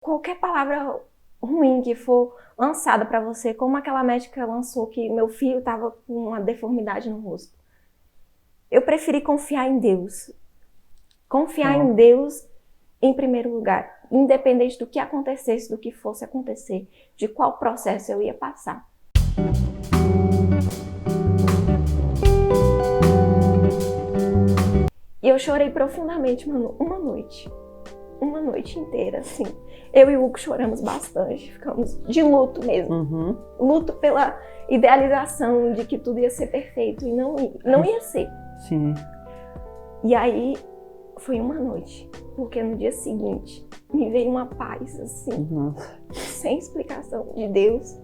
qualquer palavra ruim que for lançada para você, como aquela médica lançou que meu filho estava com uma deformidade no rosto. Eu preferi confiar em Deus. Confiar em Deus em primeiro lugar, independente do que acontecesse, do que fosse acontecer, de qual processo eu ia passar. E eu chorei profundamente, mano, uma noite inteira, assim. Eu e o Hugo choramos bastante, ficamos de luto mesmo. Luto pela idealização de que tudo ia ser perfeito e não ia ser. Sim. E aí foi uma noite, porque no dia seguinte me veio uma paz, assim, sem explicação de Deus.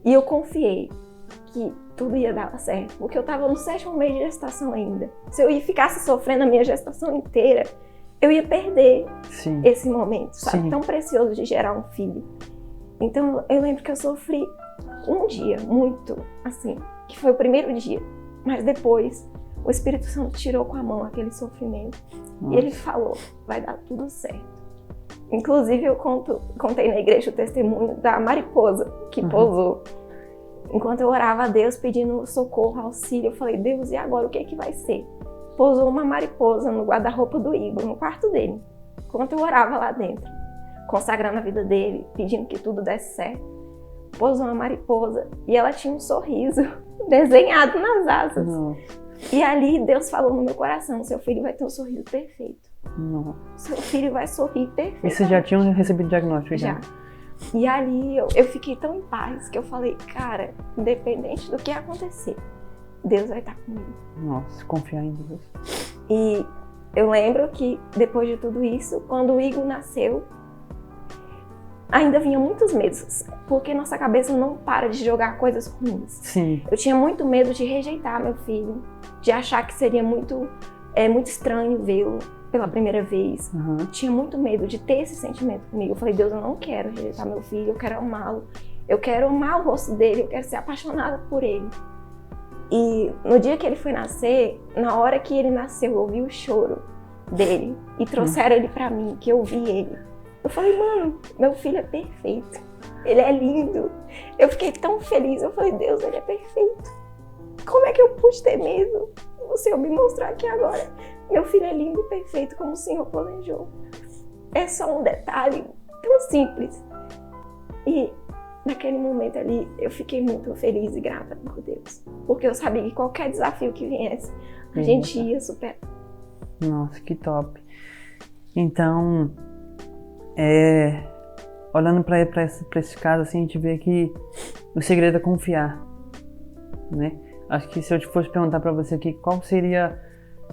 E eu confiei que tudo ia dar certo, porque eu tava no 7º mês de gestação ainda. Se eu ficasse sofrendo a minha gestação inteira, eu ia perder esse momento, sabe? Tão precioso de gerar um filho. Então eu lembro que eu sofri um dia muito, assim, que foi o primeiro dia. Mas depois o Espírito Santo tirou com a mão aquele sofrimento. E ele falou, vai dar tudo certo. Inclusive eu contei na igreja o testemunho da mariposa que pousou. Enquanto eu orava a Deus pedindo socorro, auxílio, eu falei, Deus, e agora o que é que vai ser? Pousou uma mariposa no guarda-roupa do Igor, no quarto dele. Enquanto eu orava lá dentro, consagrando a vida dele, pedindo que tudo desse certo, pousou uma mariposa e ela tinha um sorriso desenhado nas asas. E ali Deus falou no meu coração, seu filho vai ter um sorriso perfeito. Seu filho vai sorrir perfeito. E você já tinha recebido diagnóstico? Já. E ali eu fiquei tão em paz que eu falei, cara, independente do que acontecer, Deus vai estar comigo. Nossa, confiar em Deus. E eu lembro que depois de tudo isso, quando o Igor nasceu, ainda vinha muitos medos, porque nossa cabeça não para de jogar coisas ruins. Sim. Eu tinha muito medo de rejeitar meu filho, de achar que seria muito estranho vê-lo pela primeira vez. Tinha muito medo de ter esse sentimento comigo. Eu falei, Deus, eu não quero rejeitar meu filho, eu quero amá-lo. Eu quero amar o rosto dele, eu quero ser apaixonada por ele. E no dia que ele foi nascer, na hora que ele nasceu, eu ouvi o choro dele e trouxeram ele pra mim, que eu vi ele. Eu falei, mano, meu filho é perfeito, ele é lindo. Eu fiquei tão feliz, eu falei, Deus, ele é perfeito. Como é que eu pude ter medo? O Senhor me mostrar aqui agora. Meu filho é lindo e perfeito, como o Senhor planejou. É só um detalhe tão simples. E naquele momento ali, eu fiquei muito feliz e grata por Deus. Porque eu sabia que qualquer desafio que viesse, a gente ia superar. Nossa, que top. Então, olhando para esse caso, assim, a gente vê que o segredo é confiar, né? Acho que se eu fosse perguntar para você aqui, qual seria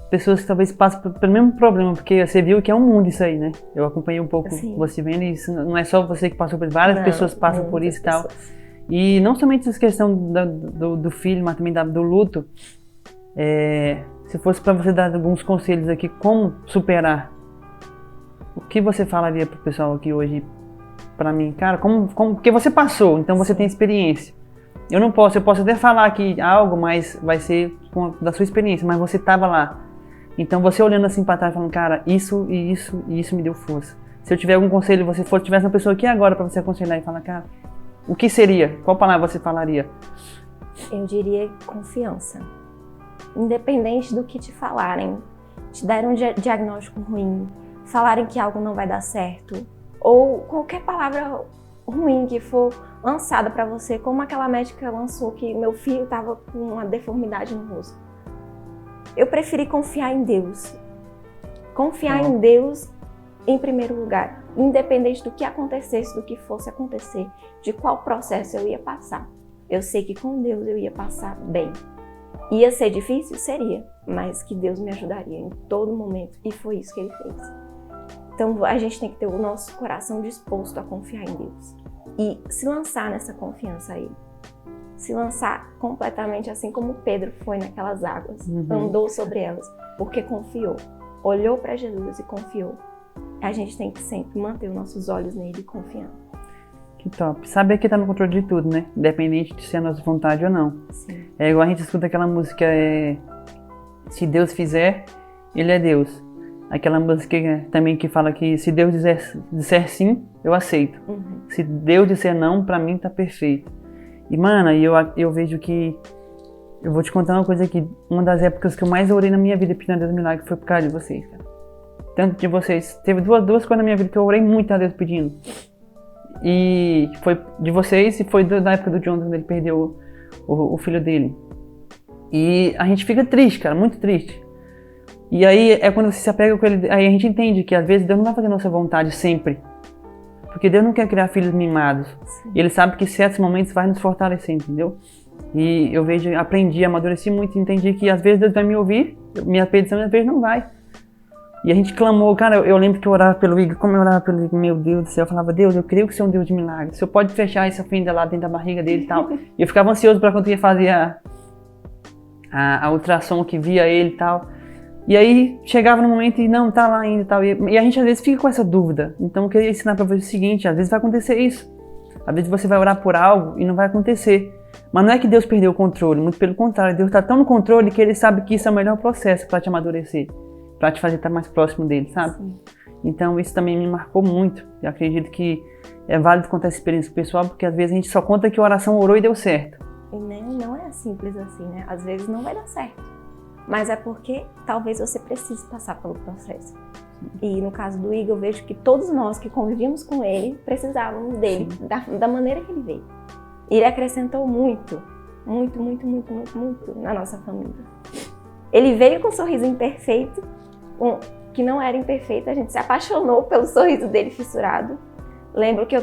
pessoas que talvez passem pelo mesmo problema, porque você viu que é um mundo isso aí, né? Eu acompanhei um pouco você vendo isso, não é só você que passou por isso, várias pessoas passam por isso e tal. E não somente essa questão do filho, mas também do luto. Se fosse para você dar alguns conselhos aqui, como superar, o que você falaria pro pessoal aqui hoje, para mim? Cara, porque você passou, então você tem experiência. Eu posso até falar aqui algo, mas vai ser da sua experiência, mas você estava lá. Então você olhando assim para trás, falando, cara, isso e isso e isso me deu força. Se eu tiver algum conselho, tivesse uma pessoa aqui agora para você aconselhar e falar, cara, o que seria? Qual palavra você falaria? Eu diria confiança. Independente do que te falarem, te deram um diagnóstico ruim, falarem que algo não vai dar certo, ou qualquer palavra ruim que for lançada para você, como aquela médica lançou que meu filho estava com uma deformidade no rosto. Eu preferi confiar em Deus. Confiar em Deus em primeiro lugar, independente do que acontecesse, do que fosse acontecer, de qual processo eu ia passar. Eu sei que com Deus eu ia passar bem. Ia ser difícil? Seria, mas que Deus me ajudaria em todo momento, e foi isso que Ele fez. Então a gente tem que ter o nosso coração disposto a confiar em Deus e se lançar nessa confiança a Ele. Se lançar completamente, assim como Pedro foi naquelas águas, andou sobre elas, porque confiou, olhou para Jesus e confiou. A gente tem que sempre manter os nossos olhos nele e confiando. Que top. Saber que tá no controle de tudo, né? Independente de ser a nossa vontade ou não. Sim. É igual a gente escuta aquela música, se Deus fizer, Ele é Deus. Aquela música também que fala que se Deus disser sim, eu aceito. Se Deus disser não, pra mim tá perfeito. E, mano, eu vejo que... Eu vou te contar uma coisa aqui. Uma das épocas que eu mais orei na minha vida pedindo a Deus milagre foi por causa de vocês, cara. Tanto de vocês. Teve duas coisas na minha vida que eu orei muito a Deus pedindo. E foi de vocês e foi da época do John, quando ele perdeu o filho dele. E a gente fica triste, cara, muito triste. E aí é quando você se apega com ele, aí a gente entende que às vezes Deus não vai fazer a nossa vontade sempre. Porque Deus não quer criar filhos mimados. E Ele sabe que em certos momentos vai nos fortalecer, entendeu? E eu aprendi, amadureci muito, entendi que às vezes Deus vai me ouvir, minha petição às vezes não vai. E a gente clamou, cara, eu lembro que eu orava pelo Igor, como eu orava pelo Igor, meu Deus do céu, eu falava, Deus, eu creio que você é um Deus de milagres, o Senhor pode fechar essa fenda lá dentro da barriga dele e tal. E eu ficava ansioso para quando ia fazer a ultrassom que via ele e tal. E aí chegava no momento e não, tá lá ainda e tal. E a gente às vezes fica com essa dúvida. Então eu queria ensinar pra você o seguinte, às vezes vai acontecer isso. Às vezes você vai orar por algo e não vai acontecer. Mas não é que Deus perdeu o controle, muito pelo contrário, Deus tá tão no controle que Ele sabe que isso é o melhor processo pra te amadurecer, pra te fazer estar mais próximo dele, sabe? Sim. Então isso também me marcou muito. Eu acredito que é válido contar essa experiência pessoal, porque às vezes a gente só conta que a oração orou e deu certo. E não é simples assim, né? Às vezes não vai dar certo. Mas é porque talvez você precise passar pelo processo. E no caso do Igor, eu vejo que todos nós que convivíamos com ele precisávamos dele, da maneira que ele veio. E ele acrescentou muito na nossa família. Ele veio com um sorriso imperfeito, que não era imperfeito, a gente se apaixonou pelo sorriso dele fissurado. Lembro que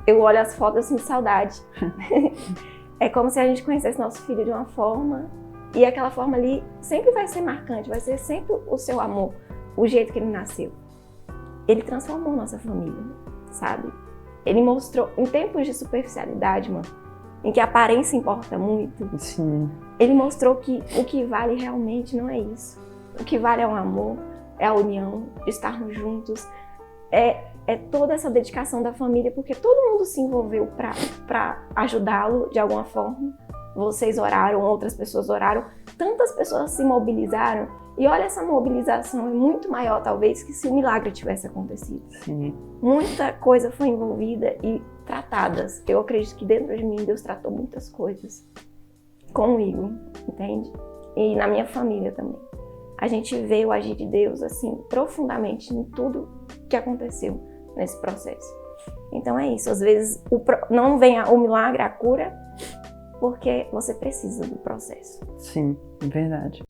eu olho as fotos assim de saudade. É como se a gente conhecesse nosso filho de uma forma, e aquela forma ali sempre vai ser marcante, vai ser sempre o seu amor, o jeito que ele nasceu. Ele transformou nossa família, sabe? Ele mostrou, em tempos de superficialidade, mano, em que a aparência importa muito, Sim. Ele mostrou que o que vale realmente não é isso. O que vale é o amor, é a união, estarmos juntos, é toda essa dedicação da família, porque todo mundo se envolveu para ajudá-lo de alguma forma. Vocês oraram, outras pessoas oraram, tantas pessoas se mobilizaram, e olha, essa mobilização é muito maior talvez que se o milagre tivesse acontecido. Sim. Muita coisa foi envolvida e tratadas. Eu acredito que dentro de mim Deus tratou muitas coisas com o Igor, entende? E na minha família também. A gente vê o agir de Deus assim profundamente em tudo que aconteceu nesse processo. Então é isso, às vezes não vem o milagre, a cura, porque você precisa do processo. Sim, verdade.